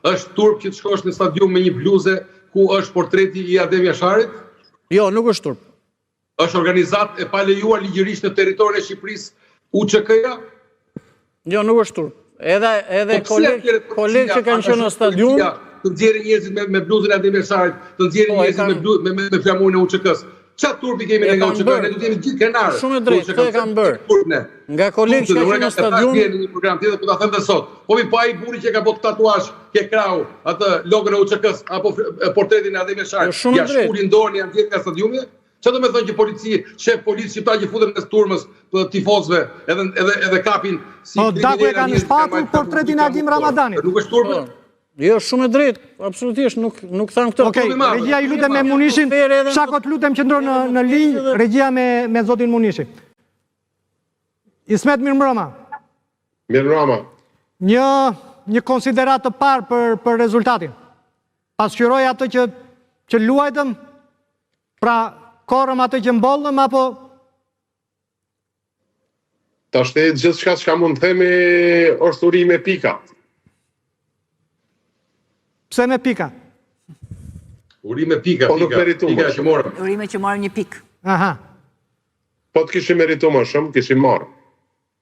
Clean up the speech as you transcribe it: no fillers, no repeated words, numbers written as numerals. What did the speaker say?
Është turp që të shkosh në stadium me një bluze ku është portreti i Adem Jasharit? Jo, nuk është turp. Është organizat e palejuar ligjërisht në territorin e Shqipërisë UÇK-ja? Jo, nuk është turp. Edhe kolegë që kanë qenë në stadium, të nxjerrin njerëzit me bluzën e Adem Jasharit, të nxjerrin njerëzit me flamurin e UÇK-s. Çfarë turpi kemi ne nga UÇK-ja? Ne do të jemi gjithë krenarë. Shumë e drejtë, këtë e kanë bërë. Nga kolegë që kanë qenë në stadium, në një program tjetër, po ta them edhe sot. Po ai buri që ka bërë tatuazh ke krau, atë logon e UÇK-s apo portretin e Adem Jasharit. Ja shkulin dorën janë gjithë nga stadiumi. Çfarë do të thonë që polici, shef policë shqiptar që futen në turmës të tifozëve, edhe kapin si Po daku e kanë shpatur portretin e Agim Ramadanit. Nuk është turpë? Jo, shumë e drejtë, absolutisht, nuk tham këtë. Okej, regjia i lutem me Munishin, Shakot lutem qëndro në linjë, regjia me zotin Munishi. Ismet mirëmbrëma. Mirëmbrëma. Një konsiderat të parë për rezultatin. Pasqyroj atë që luajtëm, pra korëm atë që mbollëm, apo... Ta shtetë gjithë shka mund të themi është uri me pika. Pse me pika? Uri me pika, pika që morëm. Uri me që morëm një pik. Aha. Po të kishim meritu më shumë, kishim marë.